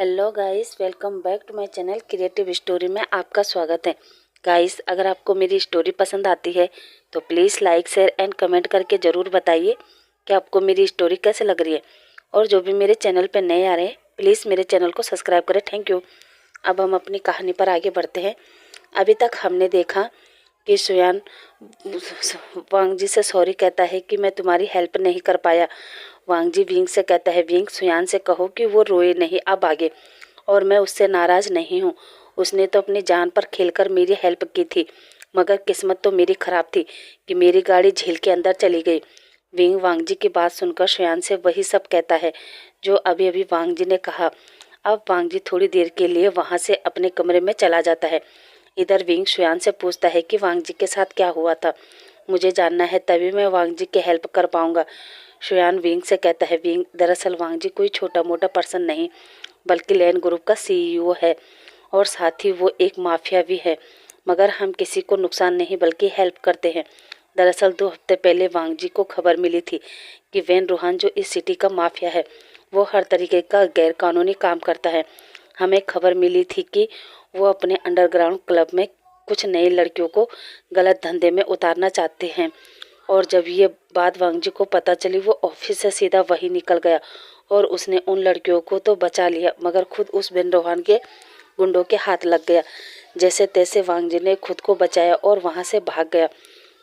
Hello guys, welcome back to my channel creative story में आपका स्वागत है। गाइस, अगर आपको मेरी स्टोरी पसंद आती है तो please like share and comment करके ज़रूर बताइए कि आपको मेरी स्टोरी कैसे लग रही है। और जो भी मेरे चैनल पर नए आ रहे हैं प्लीज़ मेरे चैनल को सब्सक्राइब करें। Thank you. अब हम अपनी कहानी पर आगे बढ़ते हैं। अभी तक हमने देखा कि सुयान वांग जी से सॉरी कहता है कि मैं तुम्हारी हेल्प नहीं कर पाया। वांग जी विंग से कहता है, विंग सुयान से कहो कि वो रोए नहीं, अब आगे। और मैं उससे नाराज़ नहीं हूँ। उसने तो अपनी जान पर खेलकर मेरी हेल्प की थी, मगर किस्मत तो मेरी खराब थी कि मेरी गाड़ी झील के अंदर चली गई। विंग वांग जी की बात सुनकर सुयान से वही सब कहता है जो अभी अभी वांग जी ने कहा। अब वांग जी थोड़ी देर के लिए वहाँ से अपने कमरे में चला जाता है। इधर विंग सुयान से पूछता है कि वांग जी के साथ क्या हुआ था, मुझे जानना है, तभी मैं वांग जी की हेल्प कर पाऊंगा। सुयान विंग से कहता है, विंग दरअसल वांग जी कोई छोटा मोटा पर्सन नहीं बल्कि लैन ग्रुप का सीईओ है और साथ ही वो एक माफिया भी है। मगर हम किसी को नुकसान नहीं बल्कि हेल्प करते हैं। दरअसल 2 हफ्ते पहले वांग जी को खबर मिली थी कि वेन रोहान जो इस सिटी का माफिया है वो हर तरीके का गैर कानूनी काम करता है। हमें खबर मिली थी कि वो अपने अंडरग्राउंड क्लब में कुछ नई लड़कियों को गलत धंधे में उतारना चाहते हैं। और जब ये बात वांग जी को पता चली वो ऑफिस से सीधा वहीं निकल गया और उसने उन लड़कियों को तो बचा लिया मगर खुद उस बिन रोहान के गुंडों के हाथ लग गया। जैसे तैसे वांग जी ने खुद को बचाया और वहां से भाग गया।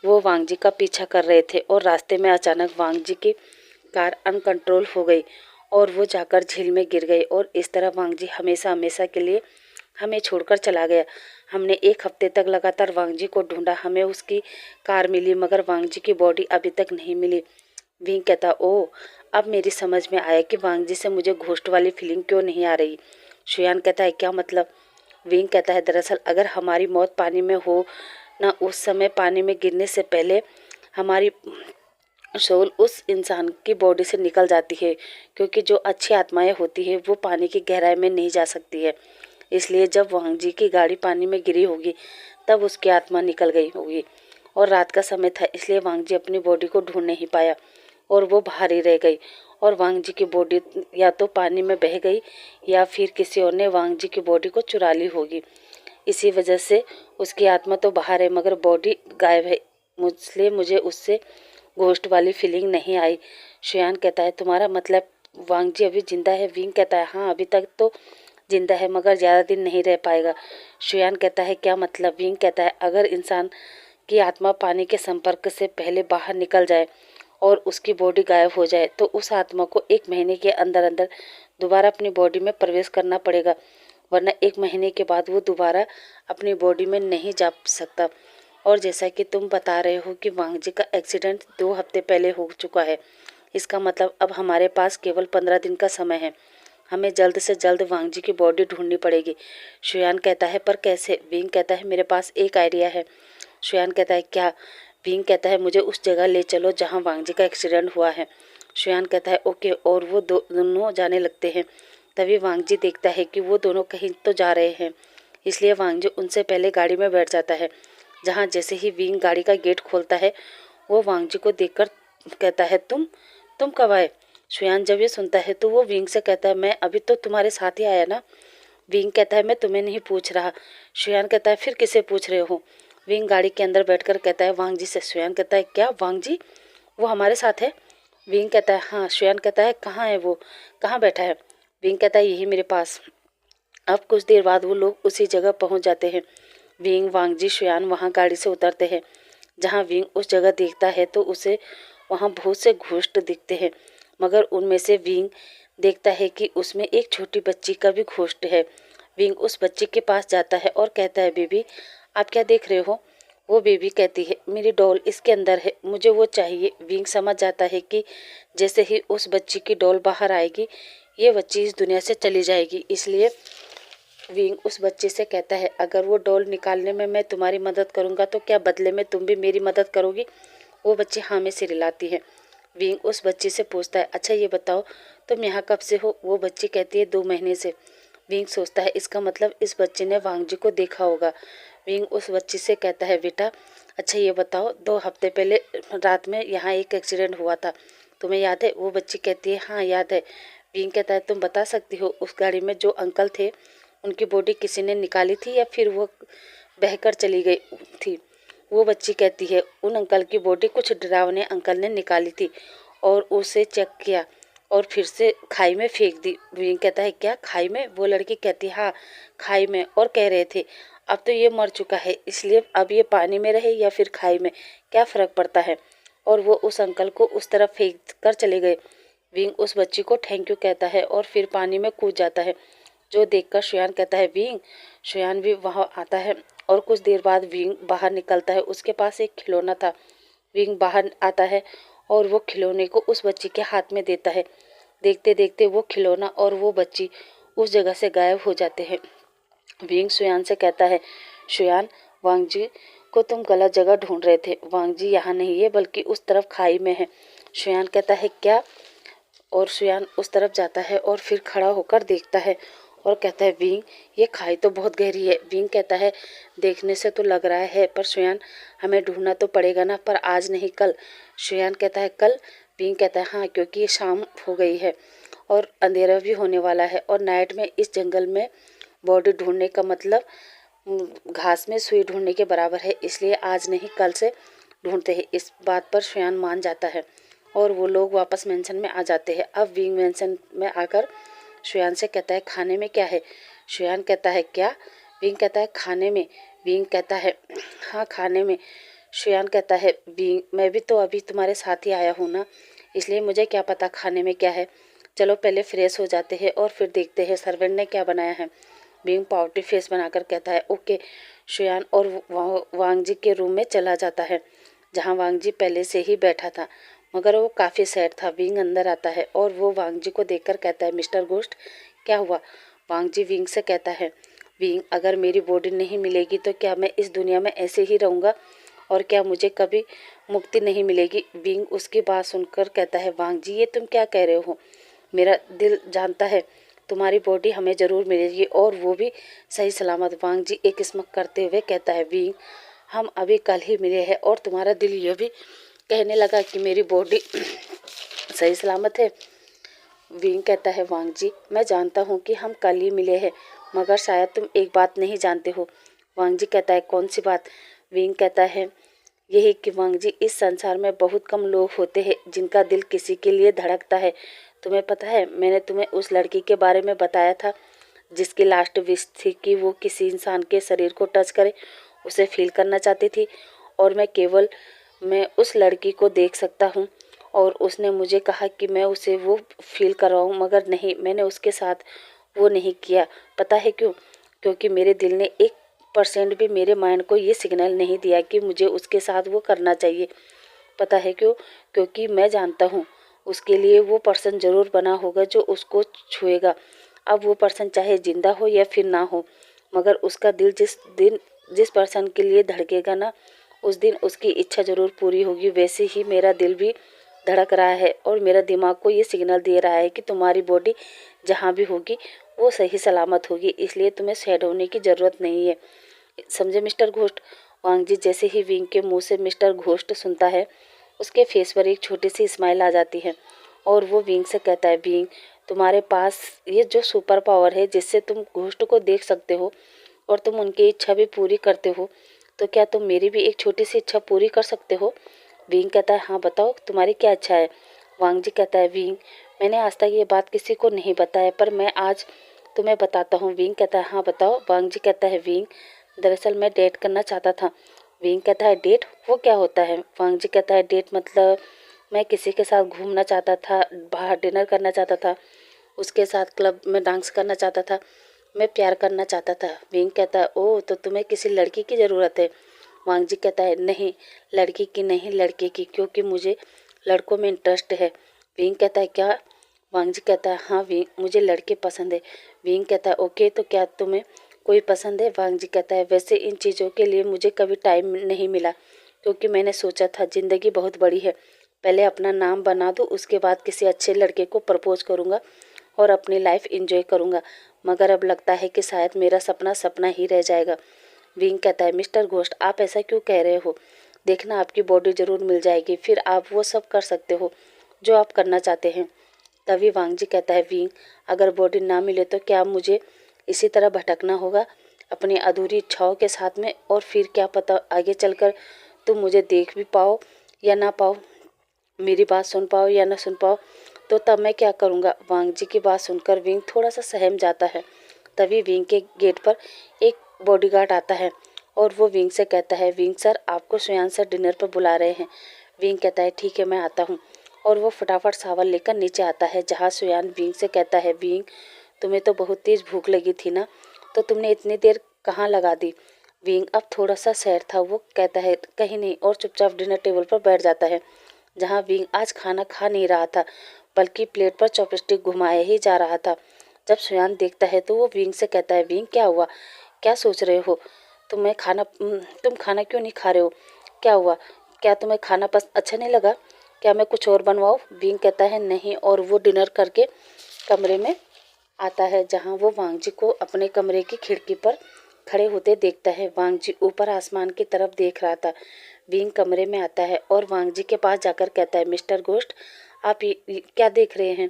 वो वांग जी का पीछा कर रहे थे और रास्ते में अचानक वांग जी की कार अनकंट्रोल हो गई और वो जाकर झील में गिर गई और इस तरह वांग जी हमेशा हमेशा के लिए हमें छोड़कर चला गया। हमने 1 हफ्ते तक लगातार वांग जी को ढूंढा। हमें उसकी कार मिली मगर वांग जी की बॉडी अभी तक नहीं मिली। विंग कहता, ओ, अब मेरी समझ में आया कि वांग जी से मुझे घोस्ट वाली फीलिंग क्यों नहीं आ रही। सुयान कहता है, क्या मतलब? विंग कहता है, दरअसल अगर हमारी मौत पानी में हो ना, उस समय पानी में गिरने से पहले हमारी सोल उस इंसान की बॉडी से निकल जाती है, क्योंकि जो अच्छी आत्माएं होती है वो पानी की गहराई में नहीं जा सकती है। इसलिए जब वांग जी की गाड़ी पानी में गिरी होगी तब उसकी आत्मा निकल गई होगी और रात का समय था, इसलिए वांग जी अपनी बॉडी को ढूंढ नहीं पाया और वो बाहर ही रह गई। और वांग जी की बॉडी या तो पानी में बह गई या फिर किसी और ने वांग जी की बॉडी को चुरा ली होगी। इसी वजह से उसकी आत्मा तो बाहर है मगर बॉडी गायब है, इसलिए मुझे उससे घोस्ट वाली फीलिंग नहीं आई। सुयान कहता है, तुम्हारा मतलब वांग जी अभी जिंदा है? विंग कहता है, हाँ, अभी तक तो जिंदा है मगर ज़्यादा दिन नहीं रह पाएगा। सुयान कहता है, क्या मतलब? विंग कहता है, अगर इंसान की आत्मा पानी के संपर्क से पहले बाहर निकल जाए और उसकी बॉडी गायब हो जाए तो उस आत्मा को 1 महीने के अंदर अंदर दोबारा अपनी बॉडी में प्रवेश करना पड़ेगा, वरना 1 महीने के बाद वो दोबारा अपनी बॉडी में नहीं जा सकता। और जैसा कि तुम बता रहे हो कि वांग जी का एक्सीडेंट 2 हफ्ते पहले हो चुका है, इसका मतलब अब हमारे पास केवल 15 दिन का समय है। हमें जल्द से जल्द वांग जी की बॉडी ढूंढनी पड़ेगी। सुयान कहता है, पर कैसे? विंग कहता है, मेरे पास एक आइडिया है। सुयान कहता है, क्या? विंग कहता है, मुझे उस जगह ले चलो जहां वांग जी का एक्सीडेंट हुआ है। सुयान कहता है, ओके। और वो दोनों जाने लगते हैं। तभी वांग जी देखता है कि वो दोनों कहीं तो जा रहे हैं, इसलिए वांग जी उनसे पहले गाड़ी में बैठ जाता है। जहाँ जैसे ही विंग गाड़ी का गेट खोलता है वो वांग जी को देखकर कहता है, तुम कब आए? सुयान जब ये सुनता है तो वो विंग से कहता है, मैं अभी तो तुम्हारे साथ ही आया ना। विंग कहता है, मैं तुम्हें नहीं पूछ रहा। सुयान कहता है, फिर किसे पूछ रहे हो? विंग गाड़ी के अंदर बैठकर कहता है, वांग जी से। सुयान कहता है, क्या वांग जी? वो हमारे साथ है? विंग कहता है, हाँ। सुयान कहता है, कहाँ है वो? कहाँ बैठा है? विंग कहता है, यही मेरे पास। अब कुछ देर बाद वो लोग उसी जगह पहुंच जाते हैं। विंग, वांग जी, सुयान वहां गाड़ी से उतरते हैं। जहां विंग उस जगह देखता है तो उसे वहां बहुत से घोस्ट दिखते हैं, मगर उनमें से विंग देखता है कि उसमें एक छोटी बच्ची का भी घोस्ट है। विंग उस बच्ची के पास जाता है और कहता है, बेबी, आप क्या देख रहे हो? वो बेबी कहती है, मेरी डॉल इसके अंदर है, मुझे वो चाहिए। विंग समझ जाता है कि जैसे ही उस बच्ची की डॉल बाहर आएगी ये बच्ची इस दुनिया से चली जाएगी। इसलिए विंग उस बच्चे से कहता है, अगर वो डॉल निकालने में मैं तुम्हारी मदद करूंगा तो क्या बदले में तुम भी मेरी मदद करोगी? वो बच्ची हाँ में सिर हिलाती है। विंग उस बच्ची से पूछता है, अच्छा ये बताओ तुम यहाँ कब से हो? वो बच्ची कहती है, 2 महीने से। विंग सोचता है, इसका मतलब इस बच्चे ने वांग जी को देखा होगा। विंग उस बच्ची से कहता है, बेटा, अच्छा ये बताओ, 2 हफ्ते पहले रात में यहाँ एक एक्सीडेंट हुआ था, तुम्हें याद है? वो बच्ची कहती है, हाँ याद है। विंग कहता है तुम बता सकती हो उस गाड़ी में जो अंकल थे उनकी बॉडी किसी ने निकाली थी या फिर वो बहकर चली गई थी। वो बच्ची कहती है उन अंकल की बॉडी कुछ डरावने अंकल ने निकाली थी और उसे चेक किया और फिर से खाई में फेंक दी। विंग कहता है क्या खाई में? वो लड़की कहती हाँ खाई में, और कह रहे थे अब तो ये मर चुका है इसलिए अब ये पानी में रहे या फिर खाई में क्या फ़र्क पड़ता है। और वो उस अंकल को उस तरफ फेंक कर चले गए। विंग उस बच्ची को थैंक यू कहता है और फिर पानी में कूद जाता है, जो देखकर शुयान कहता है विंग। शुयान भी वहाँ आता है और कुछ देर बाद विंग बाहर निकलता है। उसके पास एक खिलौना था। विंग बाहर आता है और वो खिलौने को उस बच्ची के हाथ में देता है। देखते देखते वो खिलौना और वो बच्ची उस जगह से गायब हो जाते हैं। विंग शुयान से कहता है शुयान, वांग जी को तुम गलत जगह ढूंढ रहे थे। वांग जी यहाँ नहीं है बल्कि उस तरफ खाई में है। शुयान कहता है क्या? और शुयान उस तरफ जाता है और फिर खड़ा होकर देखता है और कहता है विंग ये खाई तो बहुत गहरी है। विंग कहता है देखने से तो लग रहा है पर शुयान हमें ढूंढना तो पड़ेगा ना, पर आज नहीं कल। शुयान कहता है कल? विंग कहता है हाँ, क्योंकि ये शाम हो गई है और अंधेरा भी होने वाला है और नाइट में इस जंगल में बॉडी ढूंढने का मतलब घास में सुई ढूंढने के बराबर है, इसलिए आज नहीं कल से ढूंढते हैं। इस बात पर शुयान मान जाता है और वो लोग वापस मेंशन में आ जाते हैं। अब विंग मेंशन में आकर शुयान से कहता है खाने में क्या है? शुयान कहता है क्या? विंग कहता है खाने में। विंग कहता है हाँ खाने में। शुयान कहता है विंग मैं भी तो अभी तुम्हारे साथ ही आया हूँ ना, इसलिए मुझे क्या पता खाने में क्या है। चलो पहले फ्रेश हो जाते हैं और फिर देखते हैं सर्वेंट ने क्या बनाया है। विंग पाउटी फेस बनाकर कहता है ओके। शुयान और वांग जी के रूम में चला जाता है जहाँ वांग जी पहले से ही बैठा था, मगर वो काफ़ी सैड था। विंग अंदर आता है और वो वांग जी को देखकर कहता है मिस्टर घोस्ट क्या हुआ? वांग जी विंग से कहता है विंग अगर मेरी बॉडी नहीं मिलेगी तो क्या मैं इस दुनिया में ऐसे ही रहूँगा और क्या मुझे कभी मुक्ति नहीं मिलेगी? विंग उसकी बात सुनकर कहता है वांग जी ये तुम क्या कह रहे हो? मेरा दिल जानता है तुम्हारी बॉडी हमें ज़रूर मिलेगी और वो भी सही सलामत। वांग जी एक स्मक करते हुए कहता है विंग हम अभी कल ही मिले हैं और तुम्हारा दिल ये भी कहने लगा कि मेरी बॉडी सही सलामत है। विंग कहता है वांग जी मैं जानता हूँ कि हम कल ही मिले हैं, मगर शायद तुम एक बात नहीं जानते हो। वांग जी कहता है कौन सी बात? विंग कहता है यही कि वांग जी इस संसार में बहुत कम लोग होते हैं जिनका दिल किसी के लिए धड़कता है। तुम्हें पता है मैंने तुम्हें उस लड़की के बारे में बताया था जिसकी लास्ट विश थी कि वो किसी इंसान के शरीर को टच करे, उसे फील करना चाहती थी और मैं उस लड़की को देख सकता हूँ और उसने मुझे कहा कि मैं उसे वो फील करवाऊँ, मगर नहीं मैंने उसके साथ वो नहीं किया। पता है क्यों? क्योंकि मेरे दिल ने 1% भी मेरे माइंड को ये सिग्नल नहीं दिया कि मुझे उसके साथ वो करना चाहिए। पता है क्यों? क्योंकि मैं जानता हूँ उसके लिए वो पर्सन ज़रूर बना होगा जो उसको छुएगा। अब वो पर्सन चाहे जिंदा हो या फिर ना हो, मगर उसका दिल जिस पर्सन के लिए धड़केगा ना उस दिन उसकी इच्छा ज़रूर पूरी होगी। वैसे ही मेरा दिल भी धड़क रहा है और मेरा दिमाग को ये सिग्नल दे रहा है कि तुम्हारी बॉडी जहाँ भी होगी वो सही सलामत होगी, इसलिए तुम्हें सैड होने की ज़रूरत नहीं है। समझे मिस्टर घोस्ट? वांग जी जैसे ही विंग के मुंह से मिस्टर घोस्ट सुनता है उसके फेस पर एक छोटी सी स्माइल आ जाती है और वो विंग से कहता है विंग तुम्हारे पास ये जो सुपर पावर है जिससे तुम घोस्ट को देख सकते हो और तुम उनकी इच्छा भी पूरी करते हो, तो क्या तुम मेरी भी एक छोटी सी इच्छा पूरी कर सकते हो? विंग कहता है हाँ बताओ तुम्हारी क्या इच्छा है? वांग जी कहता है विंग मैंने आज तक ये बात किसी को नहीं बताया पर मैं आज तुम्हें बताता हूँ। विंग कहता है हाँ बताओ। वांग जी कहता है विंग दरअसल मैं डेट करना चाहता था। विंग कहता है डेट? वो क्या होता है? वांग जी कहता है डेट मतलब मैं किसी के साथ घूमना चाहता था, बाहर डिनर करना चाहता था, उसके साथ क्लब में डांस करना चाहता था, मैं प्यार करना चाहता था। विंग कहता है ओह तो तुम्हें किसी लड़की की ज़रूरत है? वांग जी कहता है नहीं लड़की की नहीं लड़के की, क्योंकि मुझे लड़कों में इंटरेस्ट है। विंग कहता है क्या? वांग जी कहता है हाँ विंग मुझे लड़के पसंद है। विंग कहता है ओके तो क्या तुम्हें कोई पसंद है? वांग जी कहता है वैसे इन चीज़ों के लिए मुझे कभी टाइम नहीं मिला क्योंकि मैंने सोचा था ज़िंदगी बहुत बड़ी है, पहले अपना नाम बना दूँ उसके बाद किसी अच्छे लड़के को प्रपोज करूँगा और अपनी लाइफ एंजॉय करूँगा, मगर अब लगता है कि शायद मेरा सपना सपना ही रह जाएगा। विंग कहता है मिस्टर घोस्ट आप ऐसा क्यों कह रहे हो? देखना आपकी बॉडी ज़रूर मिल जाएगी, फिर आप वो सब कर सकते हो जो आप करना चाहते हैं। तभी वांग जी कहता है, विंग अगर बॉडी ना मिले तो क्या मुझे इसी तरह भटकना होगा अपनी अधूरी इच्छाओं के साथ में, और फिर क्या पता आगे चलकर तुम मुझे देख भी पाओ या ना पाओ, मेरी बात सुन पाओ या ना सुन पाओ, तो तब मैं क्या करूँगा। वांग जी की बात सुनकर विंग थोड़ा सा सहम जाता है। तभी विंग के गेट पर एक बॉडीगार्ड आता है और वो विंग से कहता है, विंग सर आपको सुयान सर डिनर पर बुला रहे हैं। विंग कहता है, ठीक है मैं आता हूँ, और वो फटाफट सावल लेकर नीचे आता है, जहाँ सुयान विंग से कहता है, विंग तुम्हें तो बहुत तेज भूख लगी थी ना, तो तुमने इतनी देर कहाँ लगा दी। विंग अब थोड़ा सा सैड था, वो कहता है कहीं नहीं, और चुपचाप डिनर टेबल पर बैठ जाता है, जहाँ विंग आज खाना खा नहीं रहा था बल्कि प्लेट पर चॉपस्टिक घुमाए ही जा रहा था। जब सुयान देखता है तो वो विंग से कहता है, विंग क्या हुआ, क्या सोच रहे हो, तुम खाना क्यों नहीं खा रहे हो, क्या हुआ, क्या तुम्हें खाना अच्छा नहीं लगा, क्या मैं कुछ और बनवाऊँ। विंग कहता है नहीं, और वो डिनर करके कमरे में आता है, जहाँ वो वांग जी को अपने कमरे की खिड़की पर खड़े होते देखता है। वांग जी ऊपर आसमान की तरफ देख रहा था। विंग कमरे में आता है और वांग जी के पास जाकर कहता है, मिस्टर गोस्ट आप क्या देख रहे हैं।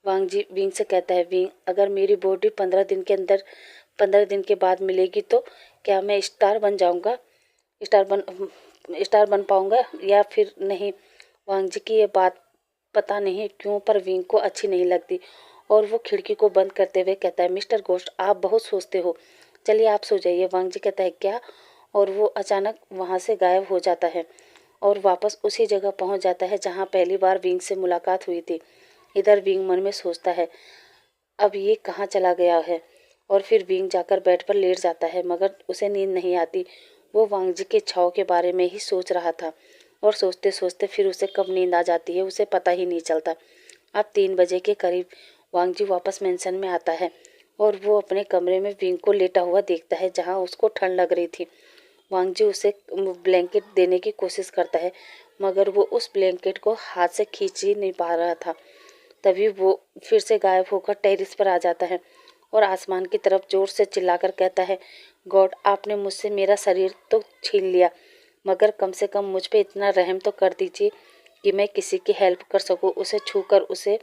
वांग जी विंग से कहता है, विंग अगर मेरी बॉडी 15 दिन के बाद मिलेगी तो क्या मैं स्टार बन पाऊंगा या फिर नहीं। वांग जी की ये बात पता नहीं क्यों पर विंग को अच्छी नहीं लगती, और वो खिड़की को बंद करते हुए कहता है, मिस्टर गोस्ट आप बहुत सोचते हो, चलिए आप सो जाइए। वांग जी कहता है, क्या, और वो अचानक वहाँ से गायब हो जाता है और वापस उसी जगह पहुँच जाता है जहाँ पहली बार विंग से मुलाकात हुई थी। इधर विंग मन में सोचता है, अब ये कहाँ चला गया है, और फिर विंग जाकर बेड पर लेट जाता है, मगर उसे नींद नहीं आती। वो वांग जी की इच्छाओं के बारे में ही सोच रहा था, और सोचते सोचते फिर उसे कब नींद आ जाती है उसे पता ही नहीं चलता। अब 3 बजे के करीब वांग जी वापस मेंशन में आता है, और वो अपने कमरे में विंग को लेटा हुआ देखता है, जहाँ उसको ठंड लग रही थी। वांग जी उसे ब्लैंकेट देने की कोशिश करता है, मगर वो उस ब्लैंकेट को हाथ से खींच ही नहीं पा रहा था। तभी वो फिर से गायब होकर टेरिस पर आ जाता है और आसमान की तरफ जोर से चिल्लाकर कहता है, गॉड आपने मुझसे मेरा शरीर तो छीन लिया, मगर कम से कम मुझ पे इतना रहम तो कर दीजिए कि मैं किसी की हेल्प कर सकूं, उसे छूकर उसे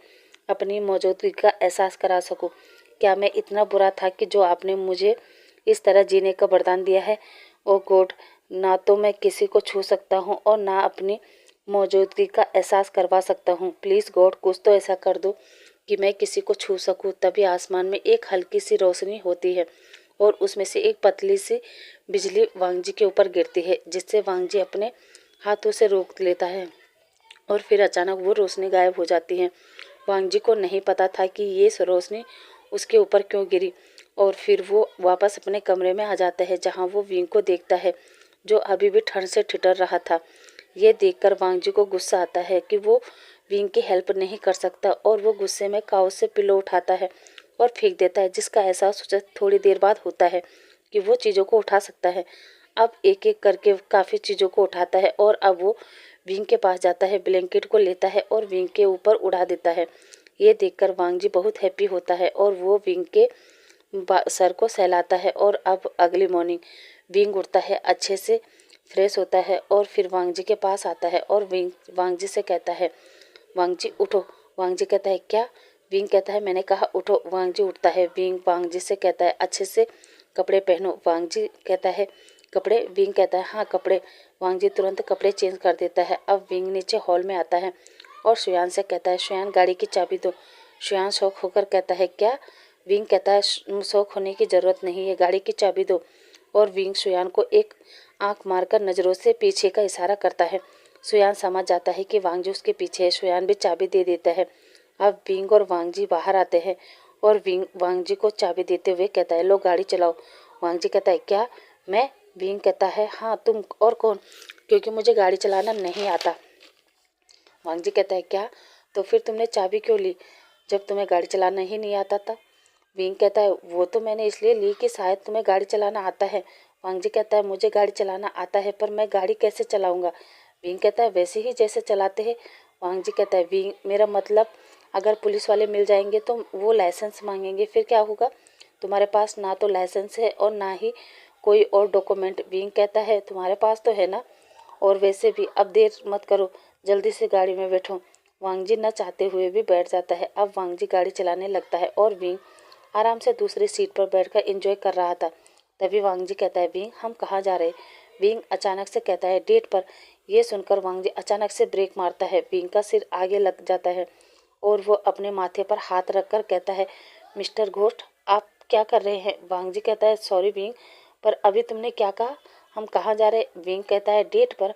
अपनी मौजूदगी का एहसास करा सकूं। क्या मैं इतना बुरा था कि जो आपने मुझे इस तरह जीने का वरदान दिया है। ओ गॉड, ना तो मैं किसी को छू सकता हूँ और ना अपनी मौजूदगी का एहसास करवा सकता हूँ। प्लीज़ गॉड कुछ तो ऐसा कर दो कि मैं किसी को छू सकूं। तभी आसमान में एक हल्की सी रोशनी होती है और उसमें से एक पतली सी बिजली वांग जी के ऊपर गिरती है, जिससे वांग जी अपने हाथों से रोक लेता है, और फिर अचानक वो रोशनी गायब हो जाती है। वांग जी को नहीं पता था कि ये रोशनी उसके ऊपर क्यों गिरी, और फिर वो वापस अपने कमरे में आ जाता है, जहाँ वो विंग को देखता है जो अभी भी ठंड से ठिठुर रहा था। ये देखकर वांग जी को गुस्सा आता है कि वो विंग की हेल्प नहीं कर सकता, और वो गुस्से में काउच से पिलो उठाता है और फेंक देता है, जिसका एहसास उसे थोड़ी देर बाद होता है कि वो चीज़ों को उठा सकता है। अब एक एक करके काफ़ी चीज़ों को उठाता है, और अब वो विंग के पास जाता है, ब्लैंकेट को लेता है और विंग के ऊपर उड़ा देता है। ये देखकर वांग जी बहुत हैप्पी होता है और वो विंग के सर को सहलाता है। और अब अगली मॉर्निंग विंग उठता है, अच्छे से फ्रेश होता है और फिर वांग जी के पास आता है और वांग जी से कहता है, वांग जी उठो। वांग जी कहता है, क्या। विंग कहता है, मैंने कहा उठो। वांग जी उठता है। विंग वांग जी से कहता है, अच्छे से कपड़े पहनो। वांग जी कहता है, कपड़े। विंग कहता है, हाँ कपड़े। वांग जी तुरंत कपड़े चेंज कर देता है। अब विंग नीचे हॉल में आता है और सुयान से कहता है, सुयान गाड़ी की चाबी दो। सुयान शौक होकर कहता है, क्या। विंग कहता है, शौक होने की ज़रूरत नहीं है, गाड़ी की चाबी दो। और विंग सुयान को एक आंख मारकर नज़रों से पीछे का इशारा करता है। सुयान समझ जाता है कि वांग जी उसके पीछे है। सुयान भी चाबी दे देता है। अब विंग और वांग जी बाहर आते हैं और विंग वांग जी को चाबी देते हुए कहता है, लो गाड़ी चलाओ। वांग जी कहता है, क्या, मैं। विंग कहता है, हाँ तुम और कौन, क्योंकि मुझे गाड़ी चलाना नहीं आता। वांग जी कहता है, क्या, तो फिर तुमने चाबी क्यों ली जब तुम्हें गाड़ी चलाना ही नहीं आता था। विंग कहता है, वो तो मैंने इसलिए ली कि शायद तुम्हें गाड़ी चलाना आता है। वांग जी कहता है, मुझे गाड़ी चलाना आता है, पर मैं गाड़ी कैसे चलाऊंगा। विंग कहता है, वैसे ही जैसे चलाते हैं। वांग जी कहता है, विंग मेरा मतलब अगर पुलिस वाले मिल जाएंगे तो वो लाइसेंस मांगेंगे, फिर क्या होगा। तुम्हारे पास ना तो लाइसेंस है और ना ही कोई और डॉक्यूमेंट। विंग कहता है, तुम्हारे पास तो है ना, और वैसे भी अब देर मत करो, जल्दी से गाड़ी में बैठो। वांग जी न चाहते हुए भी बैठ जाता है। अब वांग जी गाड़ी चलाने लगता है और विंग आराम से दूसरी सीट पर बैठकर एंजॉय कर रहा था। तभी वांग जी कहता है, विंग हम कहाँ जा रहे? विंग अचानक से कहता है, डेट पर। यह सुनकर वांग जी अचानक से ब्रेक मारता है। विंग का सिर आगे लग जाता है और वो अपने माथे पर हाथ रखकर कहता है, मिस्टर घोस्ट आप क्या कर रहे हैं? वांग जी कहता है, सॉरी विंग, पर अभी तुमने क्या कहा? हम कहाँ जा रहे? विंग कहता है, डेट पर।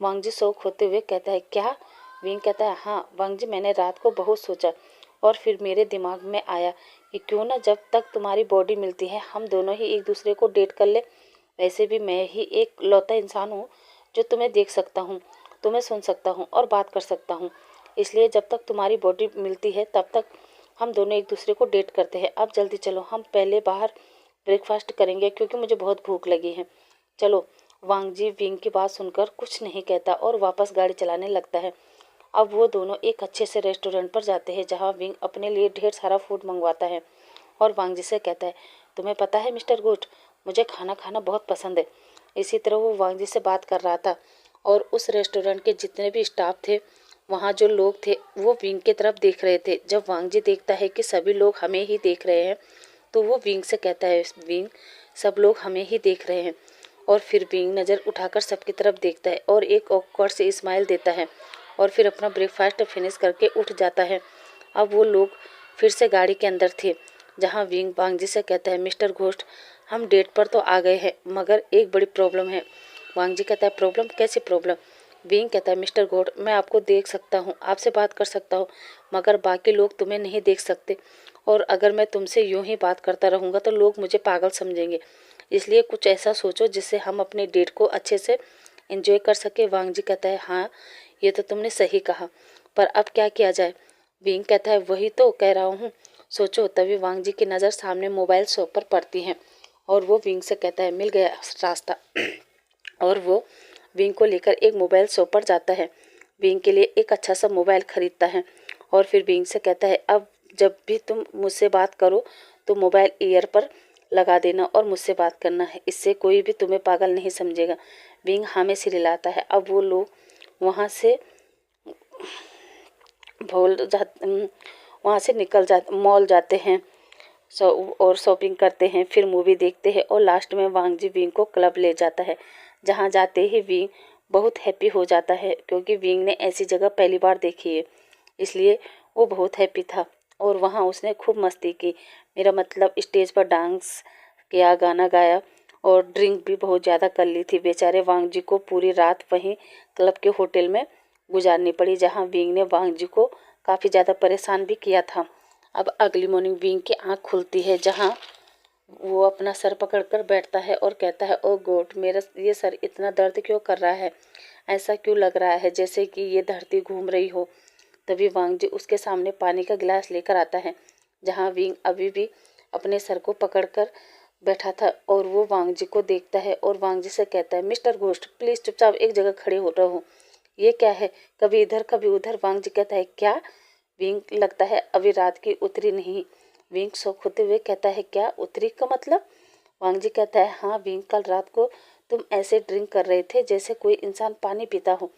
वांग जी शौक होते हुए कहता है, क्या? विंग कहता है, हाँ वांग जी, मैंने रात को बहुत सोचा और फिर मेरे दिमाग में आया कि क्यों ना जब तक तुम्हारी बॉडी मिलती है हम दोनों ही एक दूसरे को डेट कर ले। वैसे भी मैं ही एक लौता इंसान हूँ जो तुम्हें देख सकता हूँ, तुम्हें सुन सकता हूँ और बात कर सकता हूँ। इसलिए जब तक तुम्हारी बॉडी मिलती है तब तक हम दोनों एक दूसरे को डेट करते हैं। अब जल्दी चलो, हम पहले बाहर ब्रेकफास्ट करेंगे क्योंकि मुझे बहुत भूख लगी है। चलो। वांग जी विंग की बात सुनकर कुछ नहीं कहता और वापस गाड़ी चलाने लगता है। अब वो दोनों एक अच्छे से रेस्टोरेंट पर जाते हैं जहाँ विंग अपने लिए ढेर सारा फूड मंगवाता है और वांग जी से कहता है, तुम्हें पता है मिस्टर गोट, मुझे खाना खाना बहुत पसंद है। इसी तरह वो वांग जी से बात कर रहा था और उस रेस्टोरेंट के जितने भी स्टाफ थे, वहाँ जो लोग थे, वो विंग की तरफ देख रहे थे। जब वांग जी देखता है कि सभी लोग हमें ही देख रहे हैं तो वो विंग से कहता है, विंग सब लोग हमें ही देख रहे हैं। और फिर विंग नज़र उठाकर सबकी तरफ देखता है और एक ऑकवर्ड से स्माइल देता है और फिर अपना ब्रेकफास्ट फिनिश करके उठ जाता है। अब वो लोग फिर से गाड़ी के अंदर थे जहाँ विंग वांग जी से कहता है, मिस्टर घोस्ट हम डेट पर तो आ गए हैं मगर एक बड़ी प्रॉब्लम है। वांग जी कहता है, प्रॉब्लम? कैसी प्रॉब्लम? विंग कहता है, मिस्टर घोस्ट मैं आपको देख सकता हूँ, आपसे बात कर सकता हूँ, मगर बाकी लोग तुम्हें नहीं देख सकते और अगर मैं तुमसे यूं ही बात करता रहूँगा तो लोग मुझे पागल समझेंगे। इसलिए कुछ ऐसा सोचो जिससे हम अपनी डेट को अच्छे से एंजॉय कर सके। वांग जी कहता है, हाँ ये तो तुमने सही कहा, पर अब क्या किया जाए? विंग कहता है, वही तो कह रहा हूँ, सोचो। तभी वांग जी की नज़र सामने मोबाइल शॉप पर पड़ती है और वो विंग से कहता है, मिल गया रास्ता। और वो विंग को लेकर एक मोबाइल शॉप पर जाता है। विंग के लिए एक अच्छा सा मोबाइल खरीदता है और फिर विंग से कहता है, अब जब भी तुम मुझसे बात करो तो मोबाइल ईयर पर लगा देना और मुझसे बात करना है, इससे कोई भी तुम्हें पागल नहीं समझेगा। विंग हाँ में सिर हिलाता है। अब वो लोग वहाँ से वहाँ से निकल जा मॉल जाते हैं और शॉपिंग करते हैं, फिर मूवी देखते हैं और लास्ट में वांग जी विंग को क्लब ले जाता है जहाँ जाते ही विंग बहुत हैप्पी हो जाता है क्योंकि विंग ने ऐसी जगह पहली बार देखी है, इसलिए वो बहुत हैप्पी था और वहाँ उसने खूब मस्ती की। मेरा मतलब स्टेज पर डांस किया, गाना गाया और ड्रिंक भी बहुत ज़्यादा कर ली थी। बेचारे वांग जी को पूरी रात वहीं क्लब के होटल में गुजारनी पड़ी जहाँ विंग ने वांग जी को काफ़ी ज़्यादा परेशान भी किया था। अब अगली मॉर्निंग विंग की आंख खुलती है जहाँ वो अपना सर पकड़कर बैठता है और कहता है, ओ गॉड मेरा ये सर इतना दर्द क्यों कर रहा है? ऐसा क्यों लग रहा है जैसे कि ये धरती घूम रही हो? तभी वांग जी उसके सामने पानी का गिलास लेकर आता है जहाँ विंग अभी भी अपने सर को पकड़कर बैठा था और वो वांग जी को देखता है और वांग जी से कहता है, मिस्टर घोस्ट प्लीज़ चुपचाप एक जगह खड़े हो रहो। ये क्या है, कभी इधर कभी उधर? वांग जी कहता है, क्या? विंग लगता है अभी रात की उतरी नहीं। विंग शौक होते हुए कहता है, क्या उतरी का मतलब? वांग जी कहता है, हाँ विंग कल रात को तुम ऐसे ड्रिंक कर रहे थे जैसे कोई इंसान पानी पीता हो।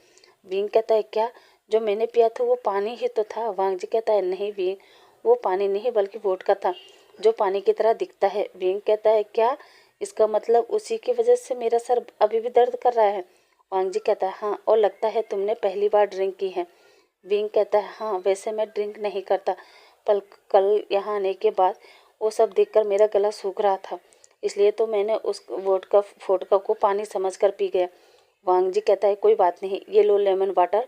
विंग कहता है, क्या? जो मैंने पिया था वो पानी ही तो था। वांग जी कहता है, नहीं विंग वो पानी नहीं बल्कि वोडका था जो पानी की तरह दिखता है। विंग कहता है, क्या? इसका मतलब उसी की वजह से मेरा सर अभी भी दर्द कर रहा है? वांग जी कहता है, हाँ, और लगता है तुमने पहली बार ड्रिंक की है। विंग कहता है, हाँ वैसे मैं ड्रिंक नहीं करता, पर कल यहाँ आने के बाद वो सब देखकर मेरा गला सूख रहा था, इसलिए तो मैंने उस वोडका को पानी समझकर पी गया। वांग जी कहता है, कोई बात नहीं, ये लो लेमन वाटर,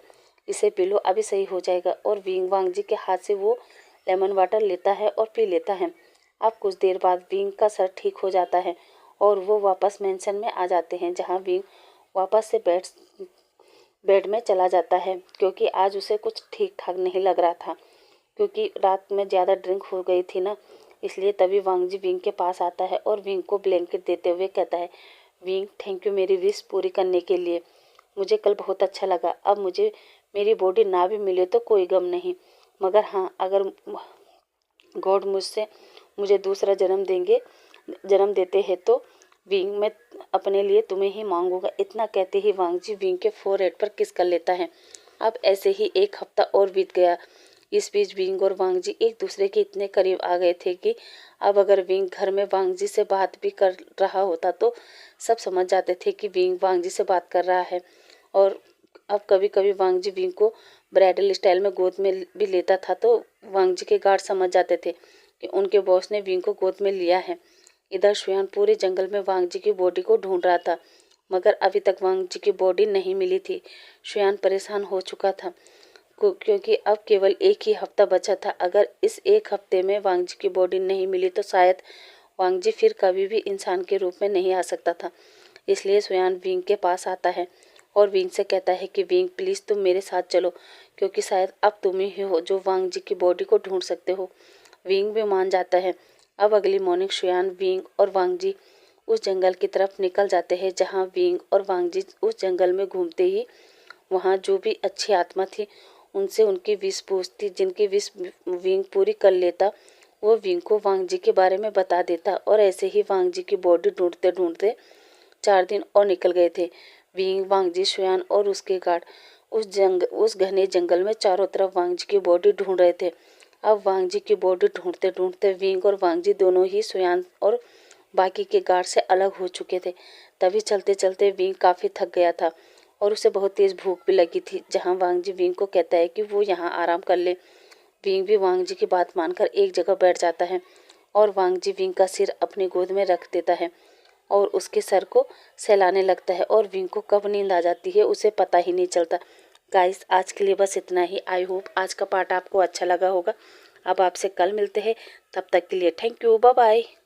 इसे पी लो, अभी सही हो जाएगा। और विंग वांग जी के हाथ से वो लेमन वाटर लेता है और पी लेता है। अब कुछ देर बाद विंग का सर ठीक हो जाता है और वो वापस मेंशन में आ जाते हैं जहाँ विंग वापस से बेड में चला जाता है क्योंकि आज उसे कुछ ठीक ठाक नहीं लग रहा था क्योंकि रात में ज़्यादा ड्रिंक हो गई थी ना, इसलिए तभी वांग जी विंग के पास आता है और विंग को ब्लैंकेट देते हुए कहता है, विंग थैंक यू मेरी विश पूरी करने के लिए, मुझे कल बहुत अच्छा लगा। अब मुझे मेरी बॉडी ना भी मिले तो कोई गम नहीं, मगर हाँ अगर गॉड मुझे दूसरा जन्म देते हैं तो विंग मैं अपने लिए तुम्हें ही मांगूंगा। इतना कहते ही वांग जी विंग के फोरहेड पर किस कर लेता है अब ऐसे ही एक हफ्ता और बीत गया। इस बीच विंग और वांग जी एक दूसरे के इतने करीब आ गए थे कि अब अगर विंग घर में वांग जी से बात भी कर रहा होता तो सब समझ जाते थे कि विंग वांग जी से बात कर रहा है। और अब कभी कभी वांग जी विंग को ब्राइडल स्टाइल में गोद में भी लेता था तो वांग जी के गार्ड समझ जाते थे कि उनके बॉस ने विंग को गोद में लिया है। इधर शुयान पूरे जंगल में वांग जी की बॉडी को ढूंढ रहा था, मगर अभी तक वांग जी की बॉडी नहीं मिली थी। शुयान परेशान हो चुका था क्योंकि अब केवल एक ही हफ्ता बचा था। अगर इस एक हफ्ते में वांग जी की बॉडी नहीं मिली तो शायद वांग जी फिर कभी भी इंसान के रूप में नहीं आ सकता था। इसलिए शुयान विंग के पास आता है और विंग से कहता है कि विंग प्लीज़ तुम मेरे साथ चलो, क्योंकि शायद अब तुम ही हो जो वांग जी की बॉडी को ढूंढ सकते हो। विंग भी मान जाता है। अब अगली मॉर्निंग शुयान, विंग और वांग जी उस जंगल की तरफ निकल जाते हैं जहाँ विंग और वांग जी उस जंगल में घूमते ही वहाँ जो भी अच्छी आत्मा थी उनसे उनकी विश पूछती, जिनकी विश विंग पूरी कर लेता वो विंग को वांग जी के बारे में बता देता। और ऐसे ही वांग जी की बॉडी ढूंढते ढूंढते 4 दिन और निकल गए थे। विंग, वांग जी, शुयान और उसके गार्ड उस घने जंगल में चारों तरफ वांग जी की बॉडी ढूंढ रहे थे। अब वांग जी की बॉडी ढूंढते ढूंढते विंग और वांग जी दोनों ही शुयान और बाकी के गार्ड से अलग हो चुके थे। तभी चलते चलते विंग काफ़ी थक गया था और उसे बहुत तेज़ भूख भी लगी थी। जहाँ वांग जी विंग को कहता है कि वो यहाँ आराम कर ले। विंग भी वांग जी की बात मानकर एक जगह बैठ जाता है और वांग जी विंग का सिर अपनी गोद में रख देता है और उसके सर को सहलाने लगता है और विंग को कब नींद आ जाती है उसे पता ही नहीं चलता। गाइस, आज के लिए बस इतना ही। आई होप आज का पार्ट आपको अच्छा लगा होगा। अब आपसे कल मिलते हैं, तब तक के लिए थैंक यू, बाय बाय।